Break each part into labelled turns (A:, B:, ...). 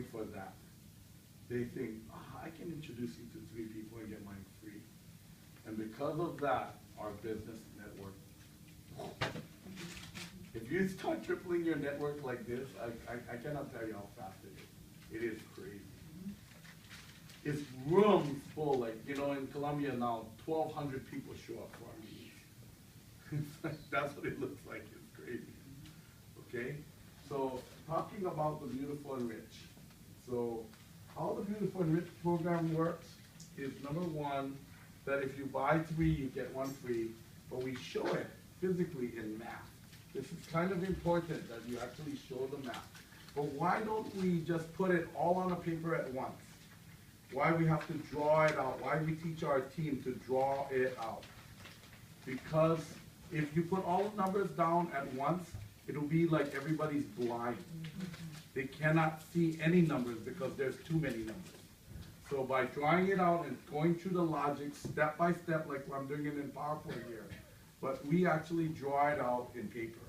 A: going for that. They think, I can introduce you to 3 people and get mine free. And because of that, our business network. If you start tripling your network like this, I cannot tell you how fast it is. It is crazy. It's rooms full, like, you know, in Colombia now, 1,200 people show up for our meetings. That's what it looks like. It's crazy. Okay? So, talking about the Beautiful and Rich. So, how the Beautiful and Rich program works is, number one, that if you buy 3, you get 1 free, but we show it physically in math. This is kind of important that you actually show the math. But why don't we just put it all on a paper at once? Why we have to draw it out? Why we teach our team to draw it out? Because if you put all the numbers down at once, it'll be like everybody's blind. They cannot see any numbers because there's too many numbers. So by drawing it out and going through the logic step by step, like I'm doing it in PowerPoint here, but we actually draw it out in paper.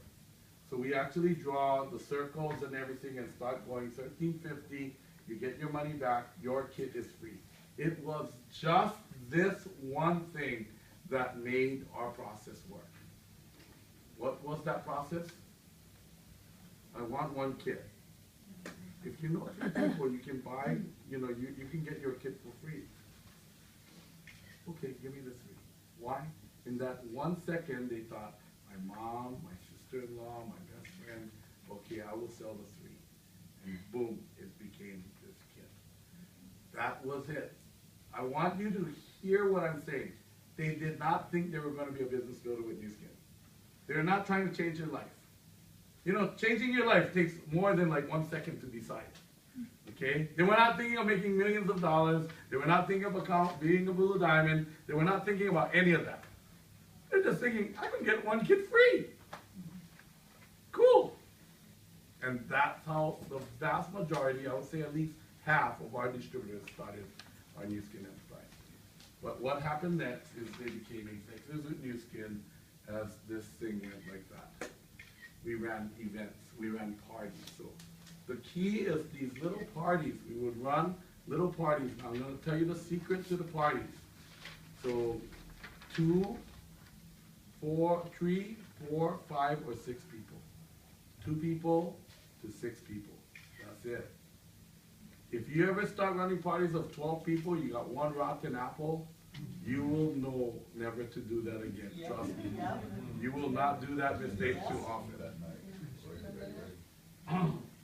A: So we actually draw the circles and everything and start going 1350, you get your money back, your kit is free. It was just this one thing that made our process work. What was that process? I want 1 kit. If you know 3 people, you can buy, you know, you can get your kit for free. Okay, give me the 3. Why? In that 1 second, they thought, my mom, my sister-in-law, my best friend, okay, I will sell the 3. And boom, it became this kit. That was it. I want you to hear what I'm saying. They did not think they were going to be a business builder with Nu Skin. They're not trying to change your life. You know, changing your life takes more than like 1 second to decide. Okay? They were not thinking of making millions of dollars. They were not thinking of being a blue diamond. They were not thinking about any of that. They're just thinking, I can get 1 kit free. Cool. And that's how the vast majority, I would say at least half of our distributors started our Nu Skin enterprise. But what happened next is they became executives with Nu Skin as this thing went like that. We ran events, we ran parties. So the key is these little parties. We would run little parties. Now I'm going to tell you the secret to the parties. So 2, 4, 3, 4, 5, or 6 people. 2 people to 6 people. That's it. If you ever start running parties of 12 people, you got 1 rotten apple, you will know never to do that again. Trust me. You will not do that mistake too often.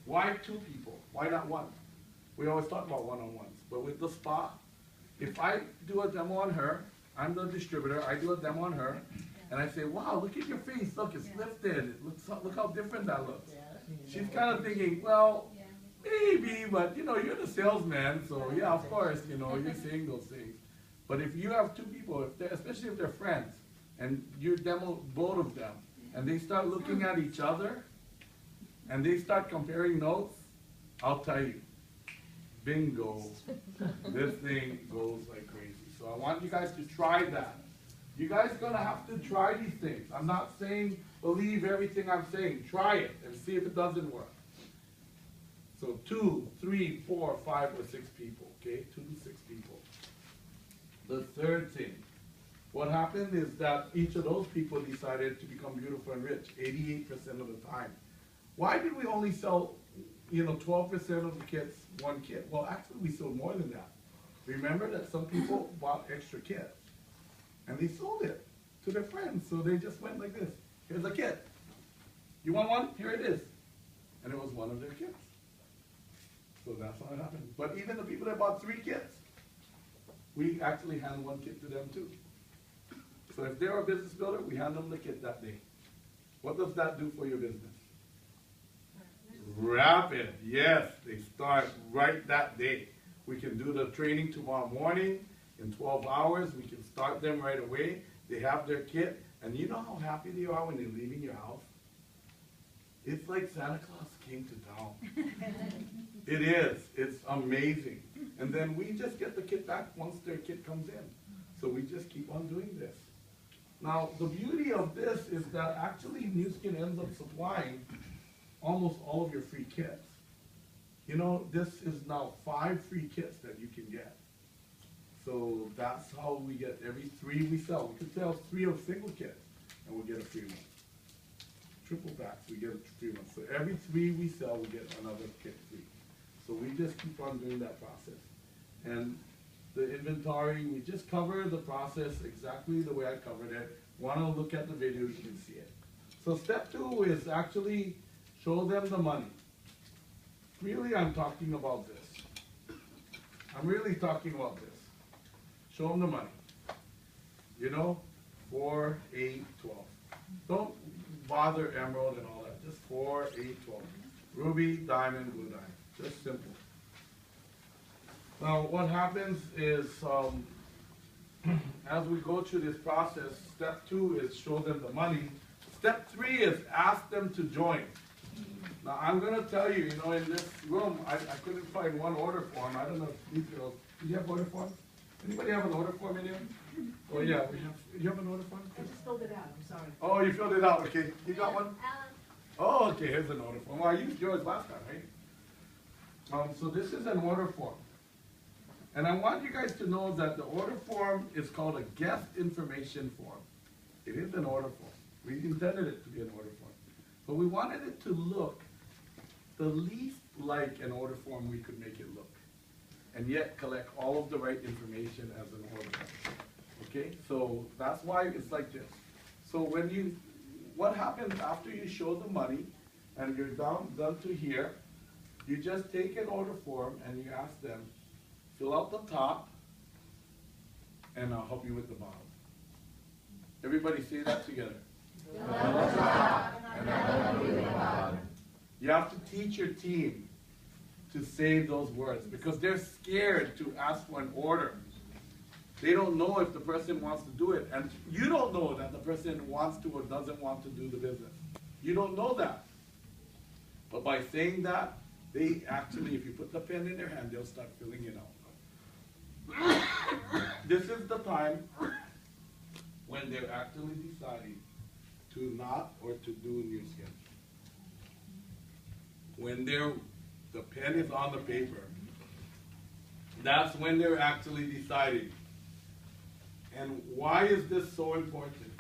A: Why 2 people? Why not 1? We always talk about one-on-ones. But with the spa, if I do a demo on her, I'm the distributor, I do a demo on her, and I say, wow, look at your face, look, it's lifted. It looks, look how different that looks. She's kind of thinking, well, maybe, but you know, you're the salesman, so yeah, of course, you know, you're saying those things. But if you have 2 people, especially if they're friends, and you demo both of them, and they start looking at each other, and they start comparing notes, I'll tell you, bingo, this thing goes like crazy. So I want you guys to try that. You guys are gonna have to try these things. I'm not saying believe everything I'm saying. Try it and see if it doesn't work. So 2, 3, 4, 5, or 6 people, okay? 2 to 6 people. The third thing, what happened is that each of those people decided to become beautiful and rich 88% of the time. Why did we only sell, you know, 12% of the kits, 1 kit? Well, actually, we sold more than that. Remember that some people bought extra kits, and they sold it to their friends. So they just went like this. Here's a kit. You want 1? Here it is. And it was 1 of their kits. So that's how it happened. But even the people that bought 3 kits, we actually hand 1 kit to them too. So if they're a business builder, we hand them the kit that day. What does that do for your business? Rapid. Yes, they start right that day. We can do the training tomorrow morning in 12 hours. We can start them right away. They have their kit. And you know how happy they are when they're leaving your house? It's like Santa Claus came to town. It is. It's amazing. And then we just get the kit back once their kit comes in. So we just keep on doing this. Now, the beauty of this is that actually Nu Skin ends up supplying almost all of your free kits. You know, this is now 5 free kits that you can get. So that's how we get every 3 we sell. We can sell 3 of single kits and we'll get a free one. Triple packs, we get a free one. So every 3 we sell, we get another kit free. So we just keep on doing that process. And the inventory, we just cover the process exactly the way I covered it. Wanna look at the video, you can see it. So step 2 is actually show them the money. Really, I'm talking about this. I'm really talking about this. Show them the money. You know, 4, 8, 12. Don't bother emerald and all that. Just 4, 8, 12. Ruby, diamond, blue diamond. Just simple. Now, what happens is, as we go through this process, step 2 is show them the money. Step 3 is ask them to join. Now, I'm going to tell you, you know, in this room, I couldn't find one order form. I don't know if these girls, do you have order form? Anybody have an order form in here? Oh, yeah, we have, you have an order form?
B: I just filled it out, I'm sorry.
A: Oh, you filled it out, okay. You got one? Oh, okay, here's an order form. Well, I used yours last time, right? So this is an order form. And I want you guys to know that the order form is called a guest information form. It is an order form. We intended it to be an order form. But we wanted it to look the least like an order form we could make it look. And yet collect all of the right information as an order form. Okay, so that's why it's like this. So when you, what happens after you show the money and you're done to here, you just take an order form and you ask them, fill out the top, and I'll help you with the bottom. Everybody say that together. You have to teach your team to say those words because they're scared to ask for an order. They don't know if the person wants to do it, and you don't know that the person wants to or doesn't want to do the business. You don't know that. But by saying that, they actually, if you put the pen in their hand, they'll start filling it out. This is the time when they're actually deciding to not or to do new skin. When the pen is on the paper, that's when they're actually deciding. And why is this so important?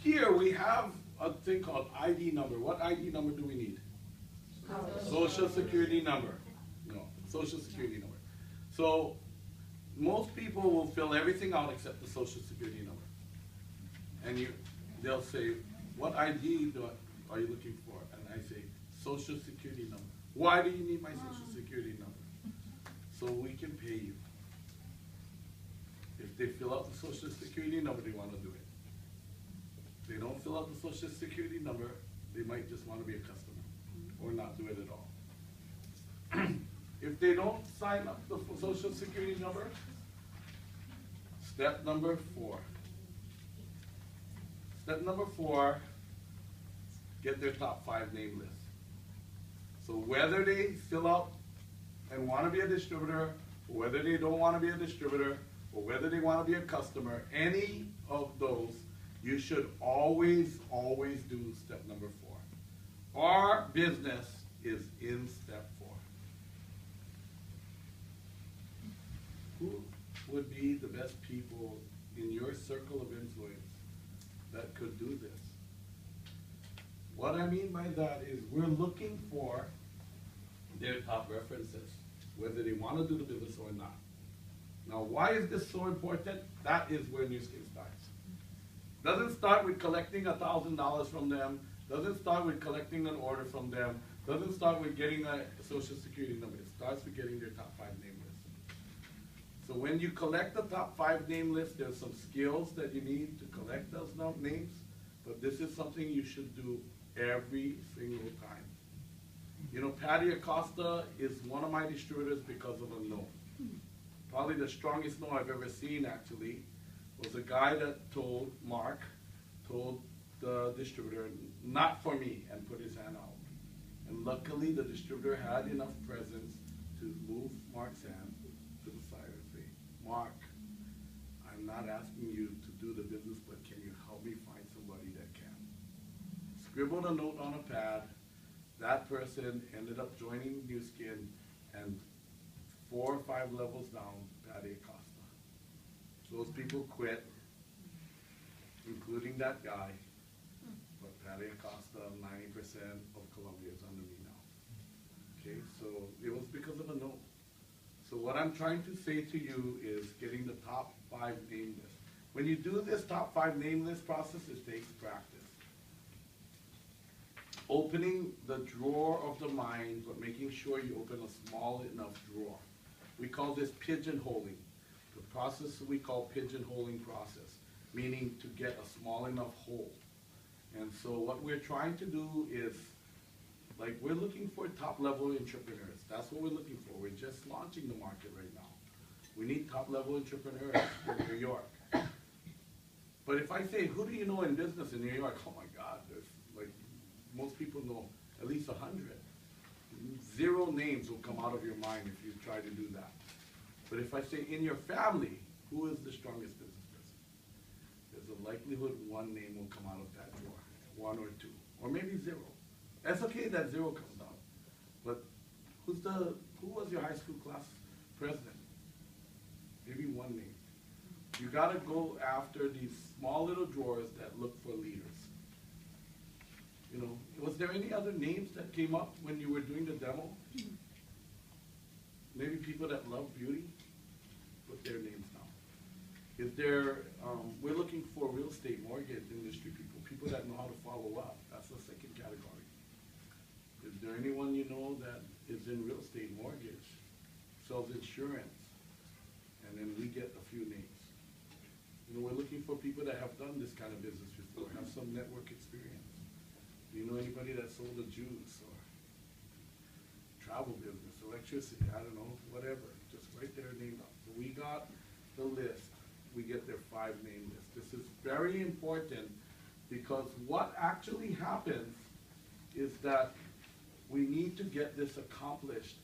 A: Here we have a thing called ID number. What ID number do we need? Social Security number. No, Social Security number. So most people will fill everything out except the Social Security number. And they'll say, what ID are you looking for? And I say, Social Security number. Why do you need my Social Security number? So we can pay you. If they fill out the Social Security number, they want to do it. If they don't fill out the Social Security number, they might just want to be a customer or not do it at all. If they don't sign up the Social Security number, step number 4. Step number 4, get their top 5 name list. So whether they fill out and want to be a distributor, or whether they don't want to be a distributor, or whether they want to be a customer, any of those, you should always, always do step number 4. Our business is in step 4. Who would be the best people in your circle of influence that could do this? What I mean by that is we're looking for their top references, whether they want to do the business or not. Now, why is this so important? That is where Nu Skin starts. Doesn't start with collecting $1,000 from them, doesn't start with collecting an order from them, doesn't start with getting a Social Security number. It starts with getting their top 5 name list. So when you collect the top 5 name list, there's some skills that you need to collect those names, but this is something you should do every single time. You know, Patty Acosta is one of my distributors because of a no. Probably the strongest no I've ever seen, actually, was a guy that told the distributor, not for me, and put his hand out. And luckily, the distributor had enough presence to move Mark's hand to the side and say, Mark, I'm not asking you to do the business, but can you help me find somebody that can? Scribbled a note on a pad, That person ended up joining New Skin, and 4 or 5 levels down, Patty Acosta. Those people quit, including that guy. But Patty Acosta, 90% of Colombia is under me now. Okay, so it was because of a no. So what I'm trying to say to you is getting the top 5 name list. When you do this top 5 name list process, it takes practice. Opening the drawer of the mind, but making sure you open a small enough drawer. We call this pigeonholing. The process we call pigeonholing process, meaning to get a small enough hole. And so what we're trying to do is, like, we're looking for top level entrepreneurs. That's what we're looking for. We're just launching the market right now. We need top level entrepreneurs in New York. But if I say, who do you know in business in New York? Oh my God, there's like, most people know at least 100. 0 names will come out of your mind if you try to do that. But if I say in your family, who is the strongest business person? There's a likelihood 1 name will come out of that drawer, 1 or 2, or maybe 0. That's okay that 0 comes out. But who was your high school class president? Maybe 1 name. You gotta go after these small little drawers that look for leaders. You know, was there any other names that came up when you were doing the demo? Maybe people that love beauty? Put their names down. Is there, we're looking for real estate mortgage industry people, people that know how to follow up. That's the second category. Is there anyone you know that is in real estate mortgage, sells insurance, and then we get a few names. You know, we're looking for people that have done this kind of business before, have some network experience. Do you know anybody that sold a juice or travel business, electricity, I don't know, whatever. Just write their name up. So we got the list. We get their 5 name list. This is very important because what actually happens is that we need to get this accomplished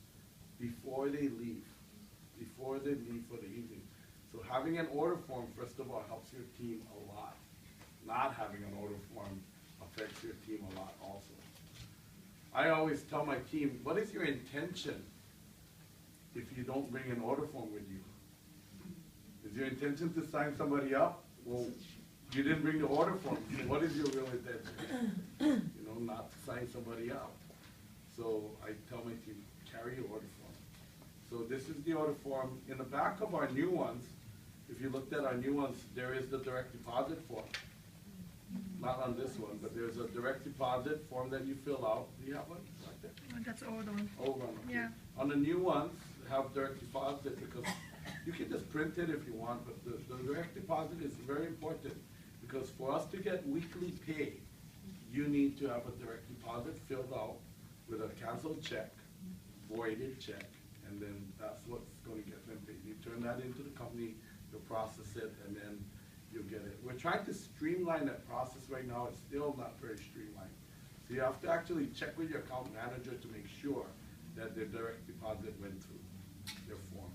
A: before they leave for the evening. So having an order form, first of all, helps your team a lot. Not having an order form affects your team a lot also. I always tell my team, what is your intention if you don't bring an order form with you? Is your intention to sign somebody up? Well, you didn't bring the order form. So what is your real intention? You know, not to sign somebody up. So I tell my team, carry your order form. So this is the order form. In the back of our new ones, if you looked at our new ones, there is the direct deposit form. Not on this one, but there's a direct deposit form that you fill out. Do you have one like that?
B: That's old one.
A: Old one, okay.
B: Yeah.
A: On the new ones, have direct deposit because you can just print it if you want, but the direct deposit is very important because for us to get weekly pay, you need to have a direct deposit filled out with a canceled check, voided check, and then that's what's going to get them paid. You turn that into the company, you'll process it, and then you'll get it. We're trying to streamline that process right now. It's still not very streamlined. So you have to actually check with your account manager to make sure that their direct deposit went through their form.